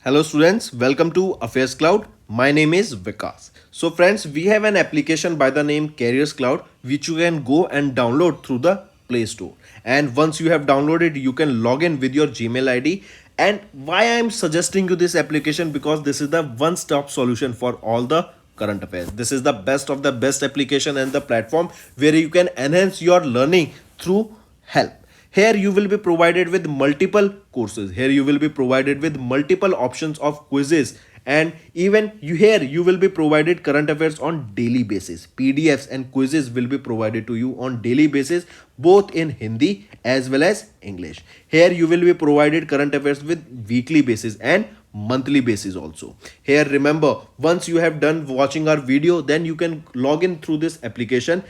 Hello students, welcome to Affairscloud. My name is Vikas. So friends, we have an application by the name Careers Cloud which you can go and download through the Play Store. And once you have downloaded, you can log in with your Gmail ID. And why I am suggesting you this application, because this is the one-stop solution for all the current affairs. This is the best of the best application and the platform where you can enhance your learning through help. Here you will be provided with multiple courses. Here you will be provided with multiple options of quizzes, and even you will be provided current affairs on daily basis. PDFs and quizzes will be provided to you on daily basis, both in Hindi as well as English. Here you will be provided current affairs with weekly basis and monthly basis also. Here remember, once you have done watching our video, then you can log in through this application,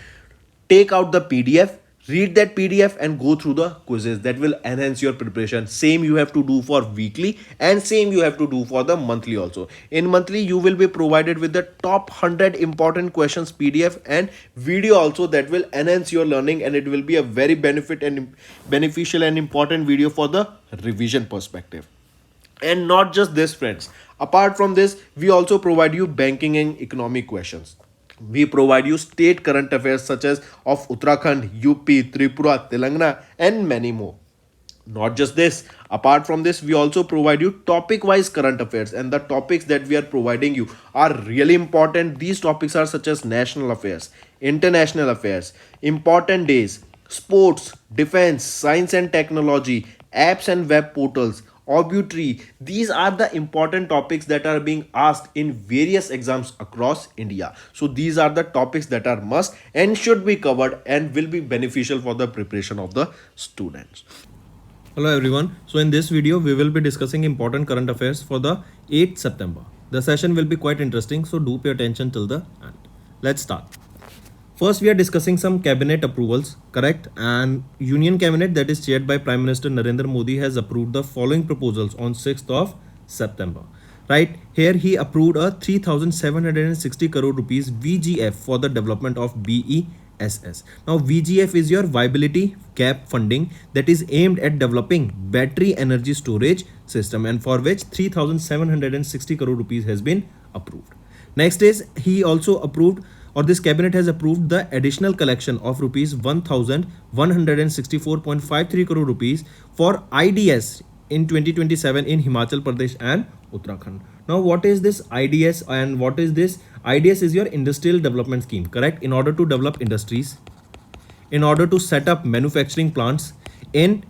take out the PDF, read that PDF and go through the quizzes. That will enhance your preparation. Same you have to do for weekly and same you have to do for the monthly also. In monthly you will be provided with the top 100 important questions PDF and video also, that will enhance your learning, and it will be a very beneficial and important video for the revision perspective. And not just this friends, apart from this we also provide you banking and economic questions. We provide you state current affairs such as of Uttarakhand, UP, Tripura, Telangana, and many more. Not just this, apart from this, we also provide you topic wise current affairs, and the topics that we are providing you are really important. These topics are such as national affairs, international affairs, important days, sports, defense, science and technology, apps and web portals, obituary. These are the important topics that are being asked in various exams across India. So these are the topics that are must and should be covered and will be beneficial for the preparation of the students. Hello everyone. So in this video we will be discussing important current affairs for the 8th September. The session will be quite interesting, so do pay attention till the end. Let's start. First we are discussing some cabinet approvals, correct? And Union Cabinet, that is chaired by Prime Minister Narendra Modi, has approved the following proposals on 6th of September. Right here he approved a 3,760 crore rupees VGF for the development of BESS. Now VGF is your viability gap funding that is aimed at developing battery energy storage system, and for which 3,760 crore rupees has been approved. Next is he also approved, or this cabinet has approved, the additional collection of rupees 1,164.53 crore rupees for IDS in 2027 in Himachal Pradesh and Uttarakhand. Now what is this IDS and what is this? IDS is your industrial development scheme, correct? In order to develop industries, in order to set up manufacturing plants in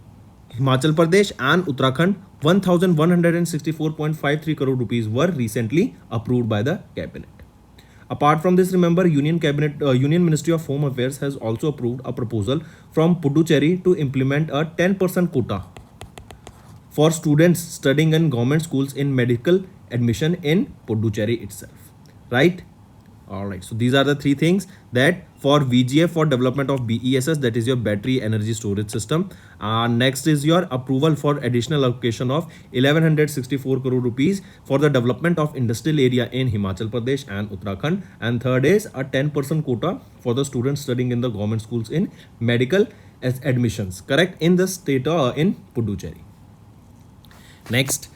Himachal Pradesh and Uttarakhand, 1,164.53 crore rupees were recently approved by the cabinet. Apart from this, remember, Union Ministry of Home Affairs has also approved a proposal from Puducherry to implement a 10% quota for students studying in government schools in medical admission in Puducherry itself. Right? Alright, so these are the three things that for VGF for development of BESS, that is your battery energy storage system. Next is your approval for additional allocation of 1164 crore rupees for the development of industrial area in Himachal Pradesh and Uttarakhand. And third is a 10% quota for the students studying in the government schools in medical admissions, correct, in the state in Puducherry. Next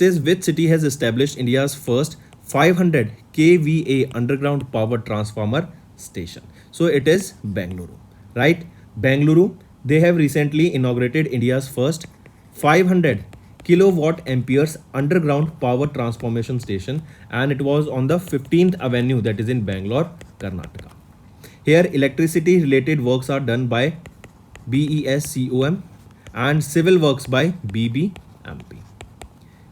is which city has established India's first 500 kVA underground power transformer station? So it is Bengaluru, right? Bengaluru, they have recently inaugurated India's first 500 kilowatt amperes underground power transformation station, and it was on the 15th Avenue, that is in Bangalore, Karnataka. Here electricity related works are done by BESCOM and civil works by BBMP,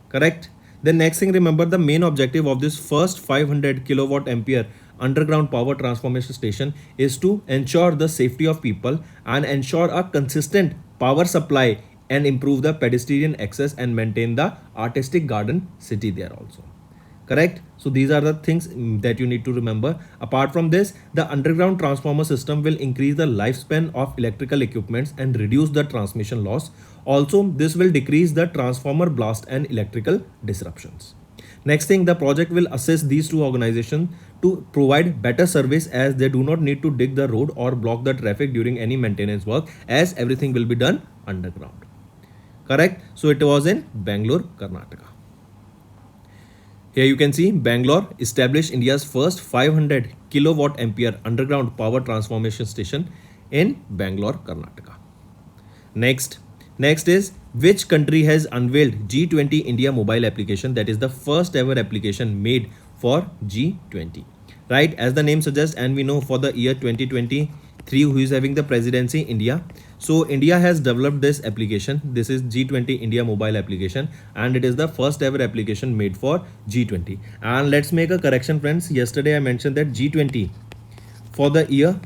correct? The next thing, remember, the main objective of this first 500 kilowatt ampere underground power transformation station is to ensure the safety of people and ensure a consistent power supply and improve the pedestrian access and maintain the artistic garden city there also. Correct? So these are the things that you need to remember. Apart from this, the underground transformer system will increase the lifespan of electrical equipments and reduce the transmission loss. Also, this will decrease the transformer blast and electrical disruptions. Next thing, the project will assist these two organizations to provide better service, as they do not need to dig the road or block the traffic during any maintenance work, as everything will be done underground. Correct? So it was in Bangalore, Karnataka. Here you can see Bangalore established India's first 500 kilowatt ampere underground power transformation station in Bangalore, Karnataka. Next, next is which country has unveiled G20 India mobile application, that is the first ever application made for G20. Right, as the name suggests, and we know for the year 2023 who is having the presidency, India. So India has developed this application. This is G20 India mobile application, and it is the first ever application made for G20. And let's make a correction, friends. Yesterday I mentioned that G20 for the year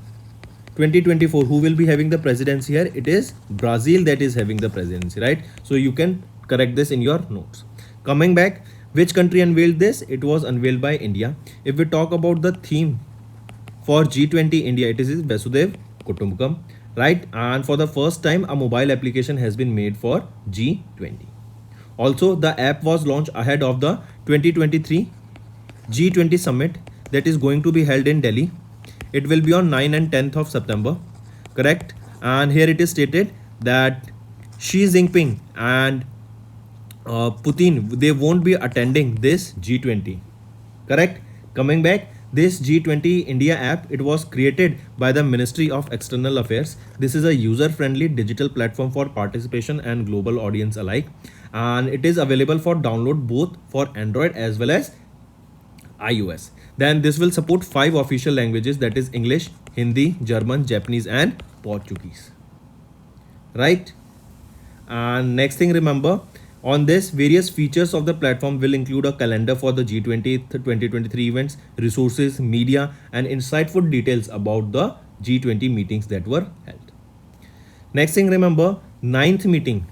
2024 who will be having the presidency here, it is Brazil that is having the presidency, right? So you can correct this in your notes. Coming back, which country unveiled this? It was unveiled by India. If we talk about the theme for G20 India, it is Vasudev Kutumbakam, right? And for the first time a mobile application has been made for G20. Also, the app was launched ahead of the 2023 G20 summit that is going to be held in Delhi. It will be on 9 and 10th of September, correct? And here it is stated that Xi Jinping and Putin, they won't be attending this G20, correct? Coming back, this G20 India app, it was created by the Ministry of External Affairs. This is a user-friendly digital platform for participation and global audience alike, and it is available for download both for Android as well as iOS. Then this will support 5 official languages, that is English, Hindi, German, Japanese and Portuguese, right? And next thing, remember, on this, various features of the platform will include a calendar for the G20 2023 events, resources, media and insightful details about the G20 meetings that were held. Next thing, remember, ninth meeting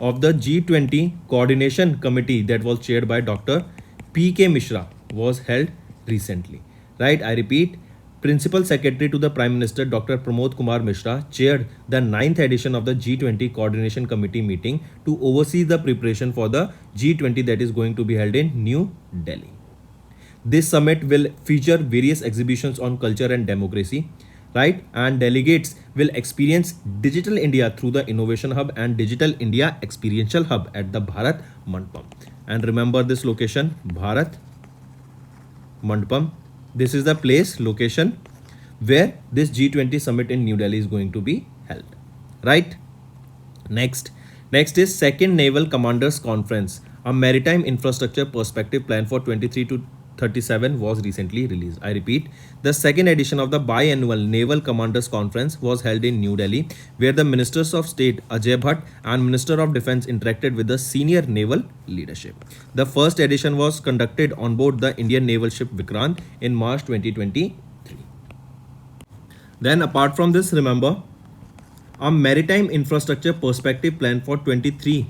of the G20 coordination committee that was chaired by Dr. P.K. Mishra was held recently, right? I repeat, Principal Secretary to the Prime Minister Dr. Pramod Kumar Mishra chaired the 9th edition of the G20 Coordination Committee meeting to oversee the preparation for the G20 that is going to be held in New Delhi. This summit will feature various exhibitions on culture and democracy, right? And delegates will experience Digital India through the Innovation Hub and Digital India Experiential Hub at the Bharat Mandapam. And remember this location, Bharat Mandapam. This is the place, location where this G20 summit in New Delhi is going to be held, right? Next is Second Naval Commanders Conference, a maritime infrastructure perspective plan for 23 to 37 was recently released. I repeat, the second edition of the biannual Naval Commanders Conference was held in New Delhi, where the Ministers of State Ajay Bhatt and Minister of Defence interacted with the senior naval leadership. The first edition was conducted on board the Indian naval ship Vikrant in March 2023. Then apart from this, remember, a maritime infrastructure perspective plan for 23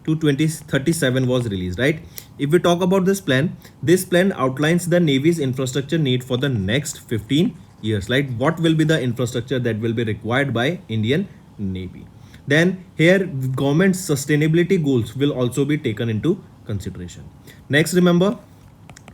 to 2037 was released, right? If we talk about this plan outlines the Navy's infrastructure need for the next 15 years. Like what will be the infrastructure that will be required by Indian Navy. Then here government's sustainability goals will also be taken into consideration. Next, remember,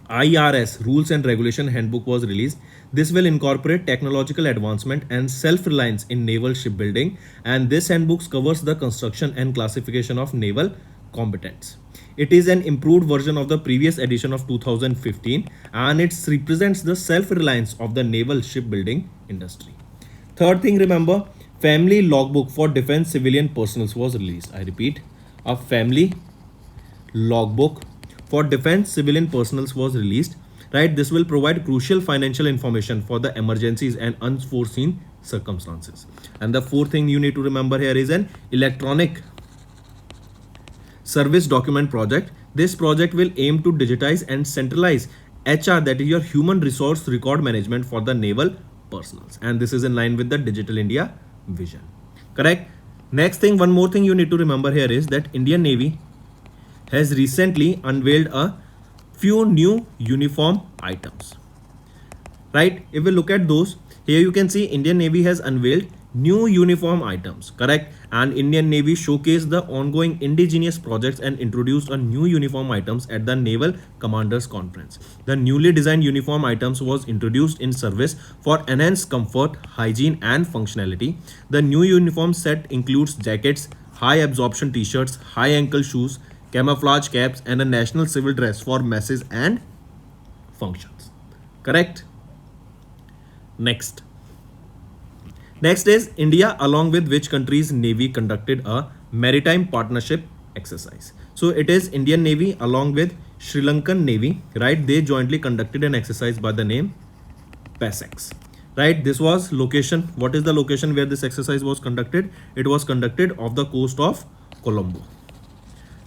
IRS Rules and Regulation Handbook was released. This will incorporate technological advancement and self-reliance in naval shipbuilding, and this handbook covers the construction and classification of naval competence. It is an improved version of the previous edition of 2015, and it represents the self-reliance of the naval shipbuilding industry. Third thing, remember, family logbook for defense civilian personnel was released. I repeat, a family logbook for defense civilian personnel was released, right? This will provide crucial financial information for the emergencies and unforeseen circumstances. And the fourth thing you need to remember here is an electronic service document project. This project will aim to digitize and centralize HR, that is your human resource record management for the naval personnel, and this is in line with the Digital India vision, correct? Next thing, one more thing you need to remember here is that Indian Navy has recently unveiled a few new uniform items, right? If we look at those, here you can see Indian Navy has unveiled new uniform items, correct? And Indian Navy showcased the ongoing indigenous projects and introduced a new uniform items at the Naval Commanders Conference. The newly designed uniform items was introduced in service for enhanced comfort, hygiene and functionality. The new uniform set includes jackets, high absorption t-shirts, high ankle shoes, camouflage caps, and a national civil dress for masses and functions. Correct? Next. Next is India, along with which country's navy conducted a maritime partnership exercise. So it is Indian Navy along with Sri Lankan Navy, right? They jointly conducted an exercise by the name PASEX. Right, this was location. What is the location where this exercise was conducted? It was conducted off the coast of Colombo,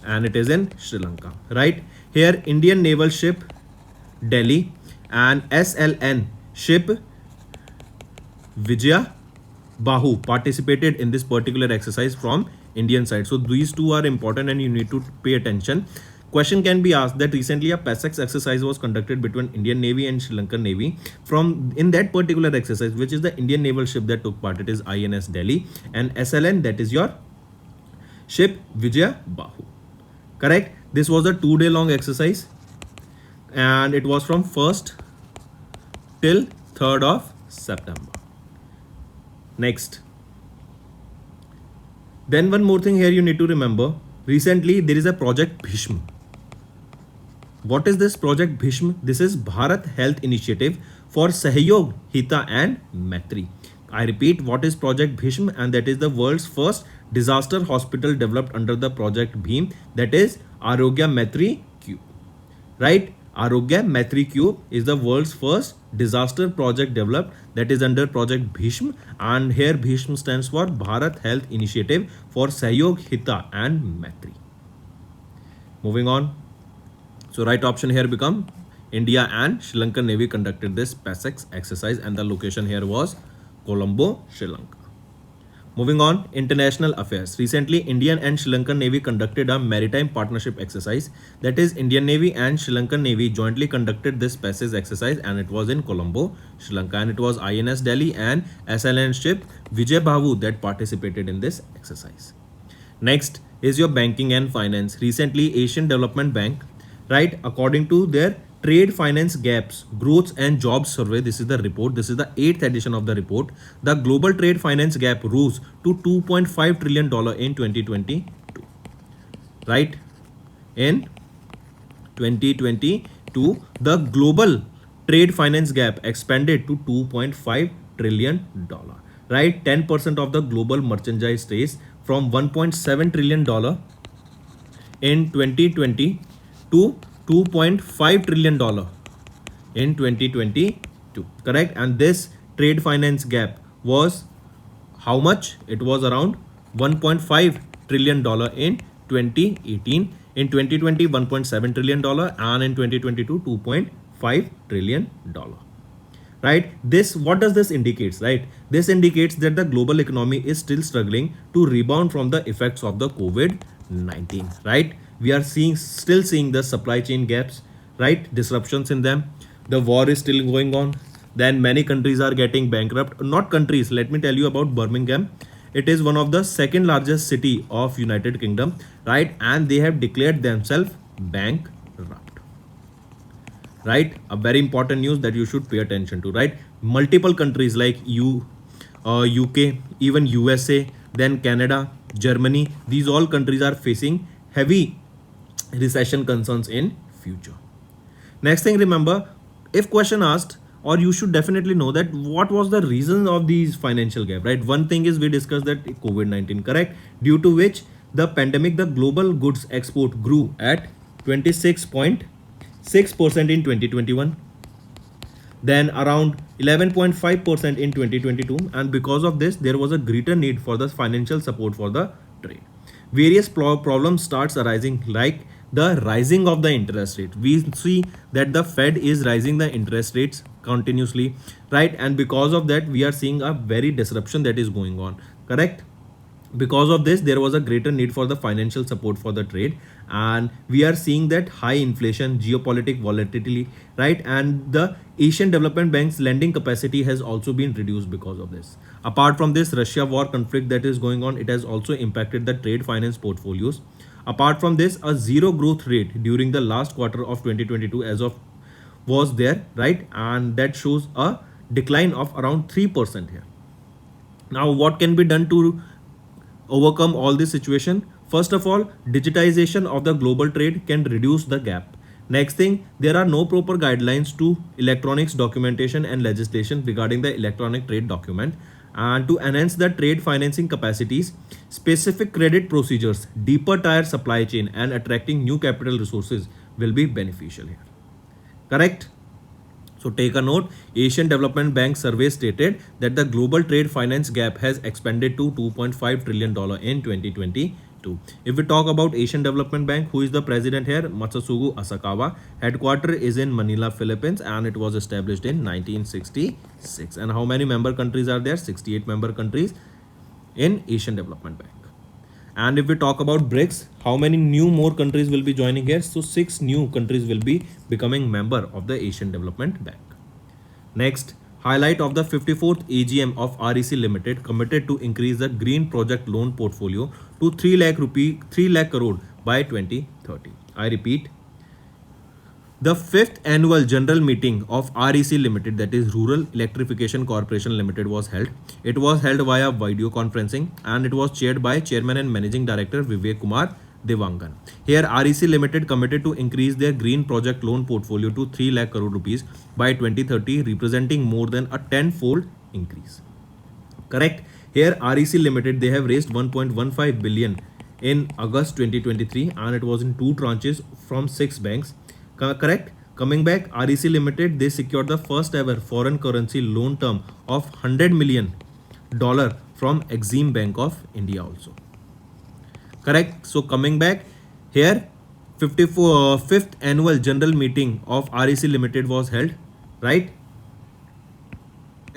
and it is in Sri Lanka. Right here, Indian naval ship Delhi and SLN ship Vijaya Bahu participated in this particular exercise from Indian side. So these two are important and you need to pay attention. Question can be asked that recently a PASEX exercise was conducted between Indian Navy and Sri Lankan Navy. From in that particular exercise, which is the Indian naval ship that took part, it is INS Delhi, and SLN, that is your ship Vijaya Bahu. Correct? This was a 2-day long exercise and it was from 1st till 3rd of September. Next. Then one more thing here you need to remember. Recently there is a project Bhishma. What is this project Bhishma? This is Bharat Health Initiative for Sahyog, Hita and Maitri. I repeat, what is project Bhishma? And that is the world's first disaster hospital developed under the project Bhim, that is Arogya Maitri Cube. Right? Arogya Maitri Cube is the world's first disaster project developed, that is under project Bhishma, and here Bhishma stands for Bharat Health Initiative for Sahyog, Hita and Maitri. Moving on. So right option here become India and Sri Lankan Navy conducted this PASEX exercise and the location here was Colombo, Sri Lanka. Moving on, international affairs. Recently, Indian and Sri Lankan Navy conducted a maritime partnership exercise. That is, Indian Navy and Sri Lankan Navy jointly conducted this PASEX exercise and it was in Colombo, Sri Lanka, and it was INS Delhi and SLN ship Vijay Bahu that participated in this exercise. Next is your banking and finance. Recently, Asian Development Bank, right, according to their trade finance gaps, growth and jobs survey, this is the report, this is the 8th edition of the report, the global trade finance gap rose to $2.5 trillion in 2022, right? In 2022, the global trade finance gap expanded to $2.5 trillion, right? 10% of the global merchandise trade from $1.7 trillion in 2020 to $2.5 trillion in 2022. Correct? And this trade finance gap was how much? It was around $1.5 trillion in 2018. In 2020, $1.7 trillion, and in 2022, $2.5 trillion. Right? This, what does this indicates? Right? This indicates that the global economy is still struggling to rebound from the effects of the COVID-19. Right? We are still seeing the supply chain gaps, right? Disruptions in them. The war is still going on. Then many countries are getting bankrupt. Not countries. Let me tell you about Birmingham. It is one of the second largest city of United Kingdom, right? And they have declared themselves bankrupt. Right? A very important news that you should pay attention to, right? Multiple countries like UK, even USA, then Canada, Germany, these all countries are facing heavy recession concerns in future. Next thing, remember, if question asked, or you should definitely know that what was the reason of these financial gap, right? One thing is we discussed that COVID-19, correct? Due to which the pandemic, the global goods export grew at 26.6% in 2021, then around 11.5% in 2022, and because of this there was a greater need for the financial support for the trade. Various problems starts arising, like the rising of the interest rate. We see that the Fed is rising the interest rates continuously, right? And because of that we are seeing a very disruption that is going on, correct? Because of this there was a greater need for the financial support for the trade, and we are seeing that high inflation, geopolitical volatility, right? And the Asian Development Bank's lending capacity has also been reduced because of this. Apart from this, Russia war conflict that is going on, it has also impacted the trade finance portfolios. Apart from this, a zero growth rate during the last quarter of 2022 as of was there, right? And that shows a decline of around 3% here. Now what can be done to overcome all this situation? First of all, digitization of the global trade can reduce the gap. Next thing, there are no proper guidelines to electronics documentation and legislation regarding the electronic trade document. And to enhance the trade financing capacities, specific credit procedures, deeper tier supply chain, and attracting new capital resources will be beneficial here. Correct? So take a note, Asian Development Bank survey stated that the global trade finance gap has expanded to $2.5 trillion in 2022. If we talk about Asian Development Bank, who is the president here? Masatsugu Asakawa. Headquarter is in Manila, Philippines, and it was established in 1966. And how many member countries are there? 68 member countries in Asian Development Bank. And if we talk about BRICS, how many new more countries will be joining here? So 6 new countries will be becoming member of the Asian Development Bank. Next, highlight of the 54th AGM of REC Limited committed to increase the green project loan portfolio to 3 lakh crore by 2030. I repeat, the 5th annual general meeting of REC Limited, that is Rural Electrification Corporation Limited, was held. It was held via video conferencing and it was chaired by Chairman and Managing Director Vivek Kumar Devangan. Here REC Limited committed to increase their green project loan portfolio to 3 lakh crore rupees by 2030, representing more than a 10-fold increase. Correct? Here REC Limited, they have raised 1.15 billion in August 2023 and it was in 2 tranches from 6 banks. Correct? Coming back, REC Limited, they secured the first ever foreign currency loan term of $100 million from Exim Bank of India also. Correct? So coming back here, 5th annual general meeting of REC Limited was held, right?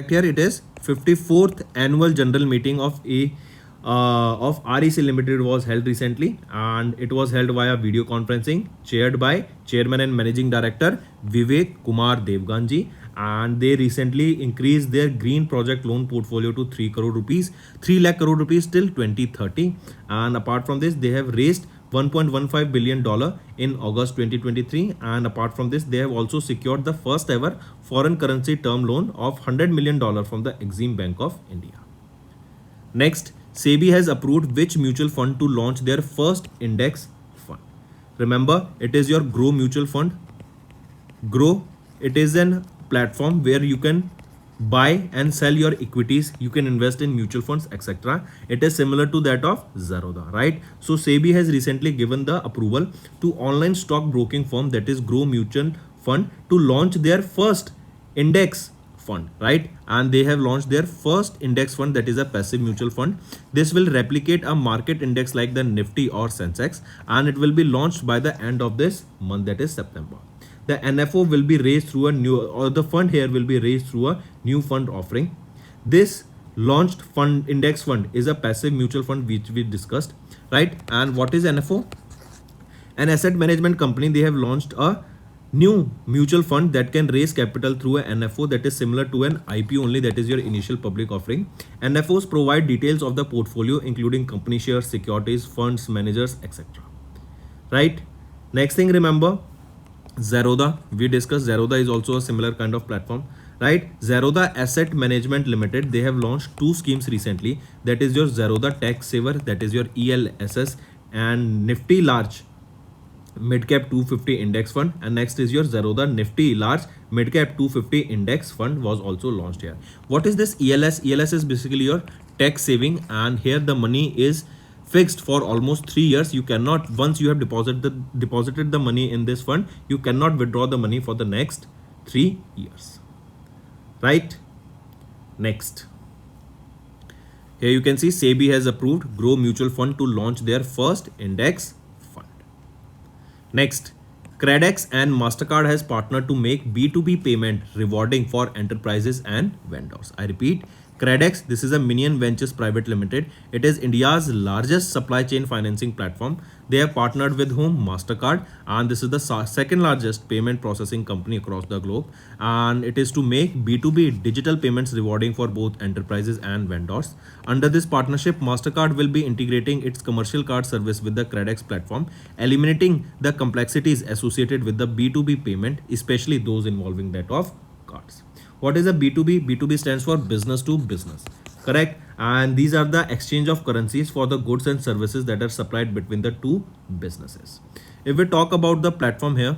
Here it is 54th annual general meeting of REC Limited was held recently and it was held via video conferencing, chaired by Chairman and Managing Director Vivek Kumar Devganji, and they recently increased their green project loan portfolio to 3 lakh crore rupees till 2030. And apart from this, they have raised $1.15 billion in August 2023, and apart from this, they have also secured the first ever foreign currency term loan of $100 million from the Exim Bank of India. Next, SEBI has approved which mutual fund to launch their first index fund. Remember, it is your Grow mutual fund. Grow, it is an platform where you can buy and sell your equities, you can invest in mutual funds, etc. It is similar to that of Zerodha, right? So SEBI has recently given the approval to online stock broking firm, that is Grow Mutual Fund, to launch their first index fund, right? And they have launched their first index fund, that is a passive mutual fund. This will replicate a market index like the Nifty or Sensex, and it will be launched by the end of this month, that is September. The NFO will be raised through a new, or the fund here will be raised through a new fund offering. This launched fund, index fund, is a passive mutual fund which we discussed, right? And what is NFO? An asset management company, they have launched a new mutual fund that can raise capital through a NFO, that is similar to an IPO only, that is your initial public offering. NFOs provide details of the portfolio including company shares, securities, funds, managers, etc. Right? Next thing, remember Zerodha. We discussed Zerodha is also a similar kind of platform, right? Zerodha Asset Management Limited, they have launched 2 schemes recently, that is your Zerodha Tax Saver, that is your ELSS, and Nifty Large Midcap 250 Index Fund, and next is your Zerodha Nifty Large Midcap 250 Index Fund was also launched here. What is this ELS? ELS is basically your tax saving, and here the money is fixed for almost 3 years. You cannot, once you have deposited the money in this fund, you cannot withdraw the money for the next 3 years, right? Next, here you can see SEBI has approved Grow Mutual Fund to launch their first index fund. Next, Credex and MasterCard has partnered to make B2B payment rewarding for enterprises and vendors. I repeat, Credex, this is a Minion Ventures Private Limited. It is India's largest supply chain financing platform. They have partnered with whom? MasterCard, and this is the second largest payment processing company across the globe. And it is to make B2B digital payments rewarding for both enterprises and vendors. Under this partnership, MasterCard will be integrating its commercial card service with the Credex platform, eliminating the complexities associated with the B2B payment, especially those involving that of cards. What is a B2B? B2B stands for business to business, correct? and these are the exchange of currencies for the goods and services that are supplied between the two businesses. If we talk about the platform here,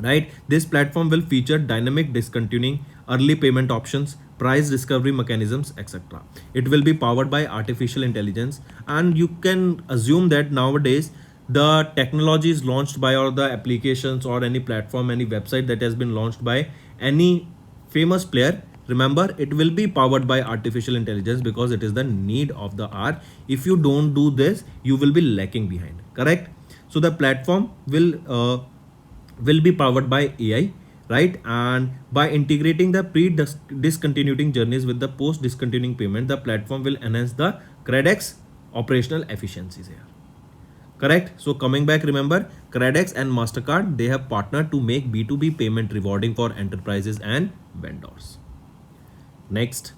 right, this platform will feature dynamic discontinuing, early payment options, price discovery mechanisms, etc. It will be powered by artificial intelligence, and you can assume that nowadays the technology is launched by, or the applications or any platform, any website that has been launched by any famous player, remember it will be powered by artificial intelligence, because it is the need of the hour. If you don't do this, you will be lacking behind, correct? So the platform will be powered by AI, right? And by integrating the pre-discontinuing journeys with the post-discontinuing payment, the platform will enhance the CredX operational efficiencies here. Correct? So coming back, remember, CredX and MasterCard, they have partnered to make B2B payment rewarding for enterprises and vendors. Next.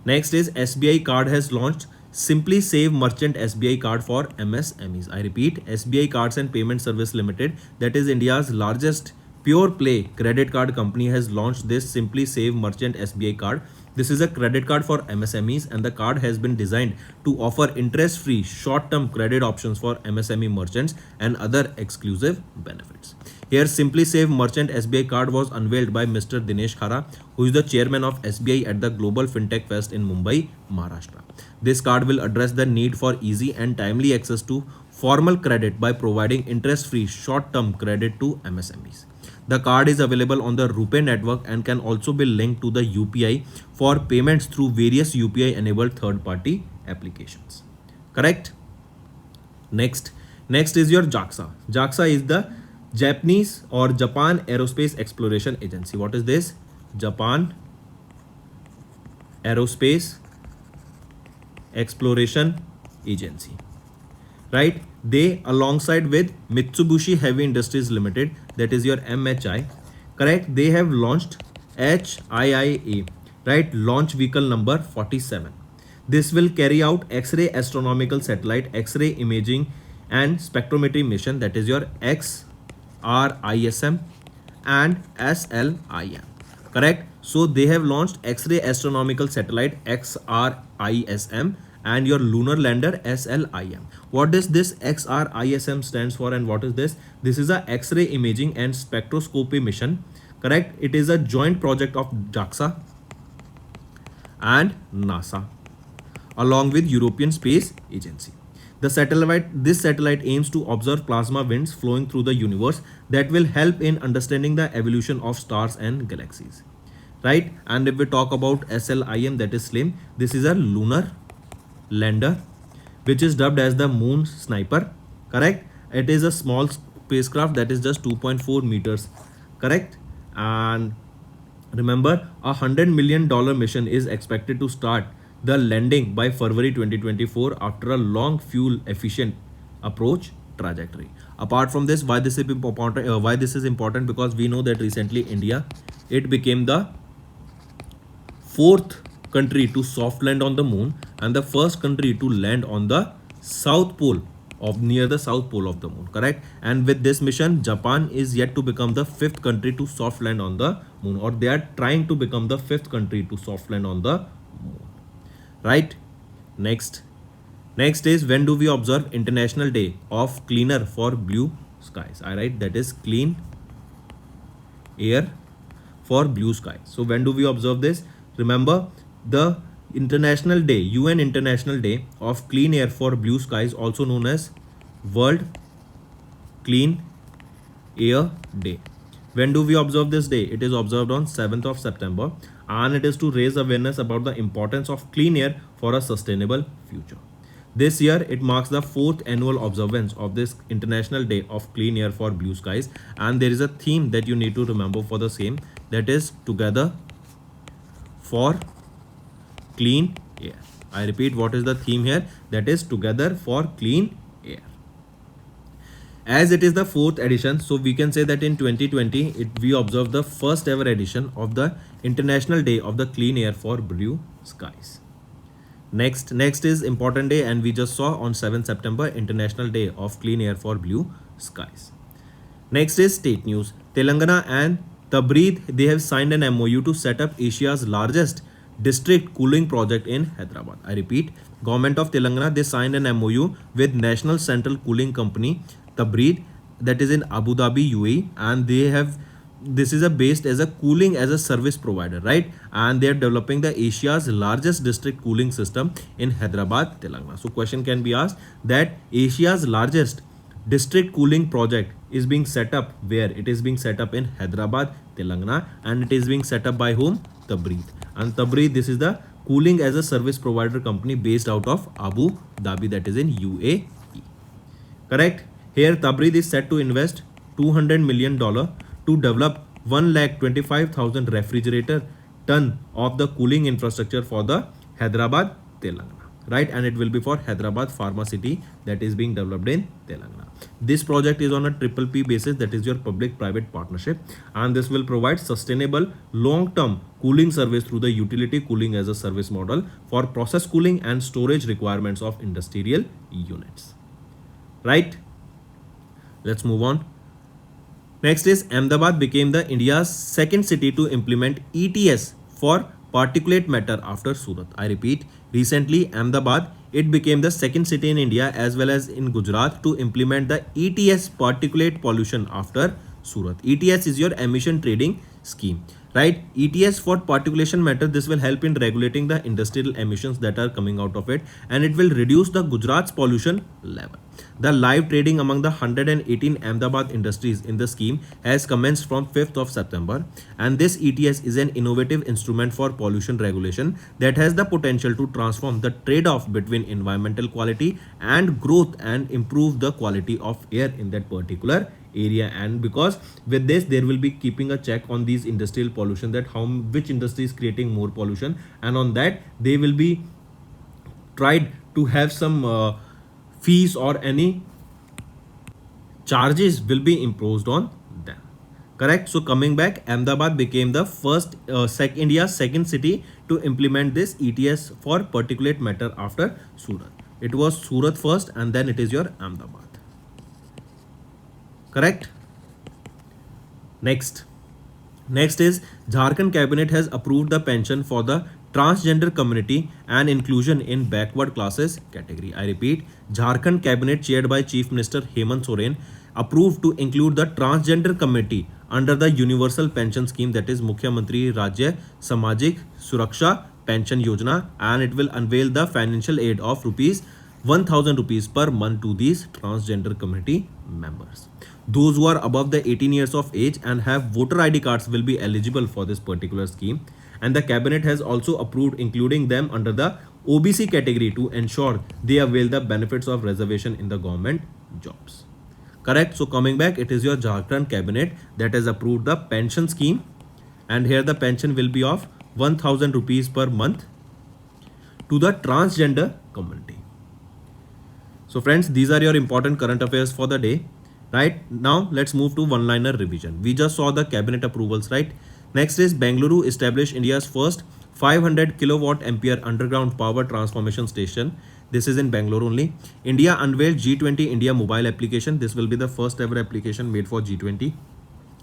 Next is SBI card has launched Simply Save Merchant SBI card for MSMEs. I repeat, SBI Cards and Payment Service Limited, that is India's largest pure play credit card company, has launched this Simply Save Merchant SBI card. This is a credit card for MSMEs, and the card has been designed to offer interest-free short-term credit options for MSME merchants and other exclusive benefits. Here, Simply Save Merchant SBI card was unveiled by Mr. Dinesh Khara, who is the chairman of SBI at the Global FinTech Fest in Mumbai, Maharashtra. This card will address the need for easy and timely access to formal credit by providing interest-free short-term credit to MSMEs. The card is available on the RuPay network and can also be linked to the UPI for payments through various UPI-enabled third-party applications. Correct? Next is your JAXA. JAXA is the Japanese or Japan Aerospace Exploration Agency. What is this? Japan Aerospace Exploration Agency, right? They, alongside with Mitsubishi Heavy Industries Limited, that is your MHI, correct, they have launched HIIA, right, launch vehicle number 47. This will carry out X-ray astronomical satellite, X-ray imaging and spectrometry mission, that is your XRISM and SLIM, correct? So they have launched X-ray astronomical satellite XRISM and your lunar lander SLIM. What does this XRISM stands for, and what is this? This is a X-ray imaging and spectroscopy mission, correct? It is a joint project of JAXA and NASA along with European Space Agency. This satellite aims to observe plasma winds flowing through the universe that will help in understanding the evolution of stars and galaxies, right? And if we talk about SLIM, that is SLIM, this is a lunar lander which is dubbed as the moon sniper, correct? It is a small spacecraft that is just 2.4 meters, correct? And remember, $100 million mission is expected to start the landing by February 2024 after a long fuel efficient approach trajectory. Apart from this, why this is important, because we know that recently India, it became the fourth country to soft land on the moon and the first country to land on the south pole of near the south pole of the moon, correct? And with this mission, Japan is yet to become the fifth country to soft land on the moon, or they are trying to become the fifth country to soft land on the moon, right? Next is, when do we observe International Day of Cleaner for Blue Skies? All right, that is clean air for blue sky. So when do we observe this? Remember, the International Day, UN International Day of Clean Air for Blue Skies, also known as World Clean Air Day. When do we observe this day? It is observed on 7th of September, and it is to raise awareness about the importance of clean air for a sustainable future. This year, it marks the 4th annual observance of this International Day of Clean Air for Blue Skies, and there is a theme that you need to remember for the same, that is Together for Clean Air. I repeat, what is the theme here? That is Together for Clean Air. As it is the 4th edition, so we can say that in 2020, we observed the first ever edition of the International Day of the Clean Air for Blue Skies. Next is important day, and we just saw on 7th September, International Day of Clean Air for Blue Skies. Next is state news. Telangana and Tabreed, they have signed an MOU to set up Asia's largest district cooling project in Hyderabad. I repeat, Government of Telangana, they signed an MOU with National Central Cooling Company, Tabreed, that is in Abu Dhabi, UAE, and they have this is a based as a cooling as a service provider, right? And they are developing the Asia's largest district cooling system in Hyderabad, Telangana. So question can be asked that Asia's largest district cooling project is being set up where? It is being set up in Hyderabad, Telangana, and it is being set up by whom? Tabreed. And Tabreed, this is the cooling as a service provider company based out of Abu Dhabi, that is in UAE. Correct? Here Tabreed is set to invest $200 million to develop 1,25,000 refrigerator ton of the cooling infrastructure for the Hyderabad, Telangana, right? And it will be for Hyderabad Pharma City that is being developed in Telangana. This project is on a triple P basis, that is your public-private partnership, and this will provide sustainable long-term cooling service through the utility cooling as a service model for process cooling and storage requirements of industrial units, right? Let's move on. Next is Ahmedabad became the India's second city to implement ETS for particulate matter after Surat. I repeat, recently Ahmedabad, it became the second city in India as well as in Gujarat to implement the ETS particulate pollution after Surat. ETS is your emission trading scheme, right? ETS for particulation matter, this will help in regulating the industrial emissions that are coming out of it, and it will reduce the Gujarat's pollution level. The live trading among the 118 Ahmedabad industries in the scheme has commenced from 5th of September, and this ETS is an innovative instrument for pollution regulation that has the potential to transform the trade-off between environmental quality and growth and improve the quality of air in that particular area. And because with this there will be keeping a check on these industrial pollution, that which industry is creating more pollution, and on that they will be tried to have some fees or any charges will be imposed on them. Correct? So coming back, Ahmedabad became the first India's second city to implement this ETS for particulate matter after Surat. It was Surat first and then it is your Ahmedabad. Correct? Next is Jharkhand cabinet has approved the pension for the transgender community and inclusion in backward classes category. I repeat, Jharkhand cabinet chaired by Chief Minister Hemant Soren approved to include the transgender community under the universal pension scheme, that is Mukhyamantri Rajya Samajik Suraksha Pension Yojana, and it will unveil the financial aid of ₹1,000 per month to these transgender community members. Those who are above the 18 years of age and have voter ID cards will be eligible for this particular scheme, and the cabinet has also approved including them under the OBC category to ensure they avail the benefits of reservation in the government jobs. Correct? So coming back, it is your Jharkhand cabinet that has approved the pension scheme, and here the pension will be of ₹1,000 per month to the transgender community. So friends, these are your important current affairs for the day. Right now, let's move to one-liner revision. We just saw the cabinet approvals, right? Next is Bengaluru established India's first 500 kilowatt ampere underground power transformation station. This is in Bangalore only. India unveiled G20 India mobile application. This will be the first ever application made for G20.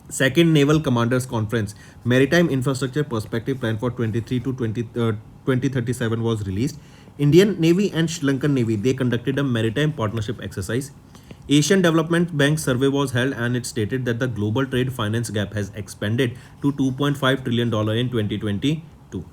Second Naval Commanders Conference, Maritime Infrastructure Perspective Plan for 23 to 2037 was released. Indian Navy and Sri Lankan Navy, they conducted a maritime partnership exercise. Asian Development Bank survey was held and it stated that the global trade finance gap has expanded to $2.5 trillion in 2022.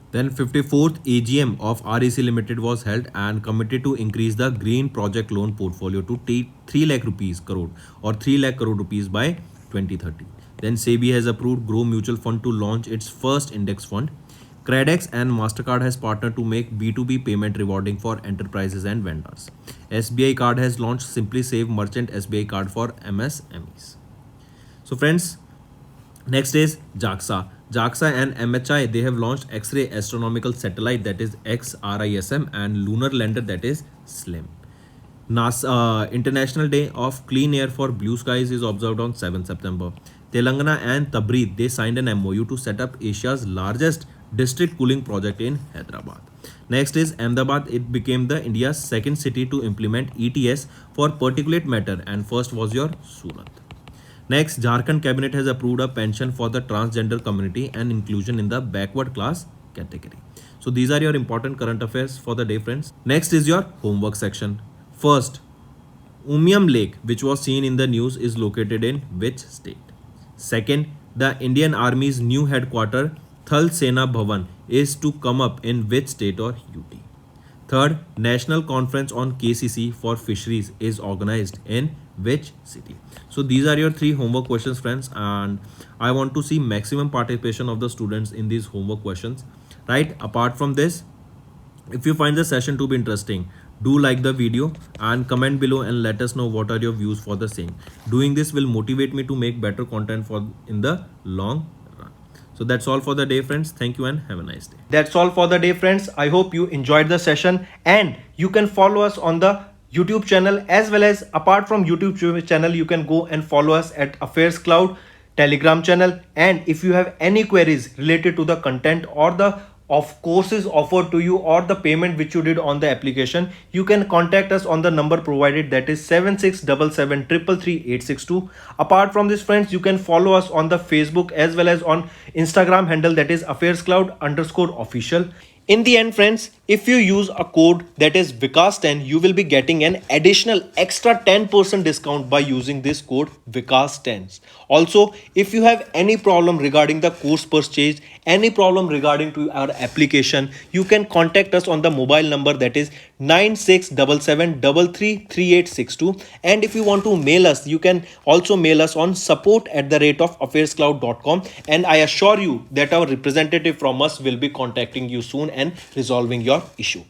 Then 54th AGM of REC Limited was held and committed to increase the green project loan portfolio to 3 lakh rupees crore or 3 lakh crore rupees by 2030. Then SEBI has approved Grow Mutual Fund to launch its first index fund. Credex and MasterCard has partnered to make B2B payment rewarding for enterprises and vendors. SBI Card has launched Simply Save Merchant SBI Card for MSMEs. So friends, next is JAXA. JAXA and MHI, they have launched X-ray Astronomical Satellite, that is XRISM, and Lunar Lander, that is SLIM. NASA International Day of Clean Air for Blue Skies is observed on 7 September. Telangana and Tabreed, they signed an MOU to set up Asia's largest district cooling project in Hyderabad. Next is Ahmedabad. It became the India's second city to implement ETS for particulate matter, and first was your Surat. Next, Jharkhand cabinet has approved a pension for the transgender community and inclusion in the backward class category. So these are your important current affairs for the day, friends. Next is your homework section. First, Umiam Lake, which was seen in the news, is located in which state? Second, the Indian Army's new headquarters, Thal Sena Bhavan, is to come up in which state or UT? Third, National Conference on KCC for Fisheries is organized in which city? So these are your three homework questions, friends, and I want to see maximum participation of the students in these homework questions. Right? Apart from this, if you find the session to be interesting, do like the video and comment below and let us know what are your views for the same. Doing this will motivate me to make better content for in the long run. So that's all for the day, friends. Thank you and have a nice day. That's all for the day, friends. I hope you enjoyed the session, and you can follow us on the YouTube channel, as well as apart from YouTube channel, you can go and follow us at Affairscloud Telegram channel. And if you have any queries related to the content or the of courses offered to you or the payment which you did on the application, you can contact us on the number provided, that is 7677333862. Apart from this, friends, you can follow us on the Facebook as well as on Instagram handle, that is Affairscloud_official. In the end, friends, if you use a code that is Vikas10, you will be getting an additional extra 10% discount by using this code Vikas10. Also, if you have any problem regarding the course purchase, any problem regarding to our application, you can contact us on the mobile number, that is 9677333862. And if you want to mail us, you can also mail us on support@affairscloud.com, and I assure you that our representative from us will be contacting you soon and resolving your issue.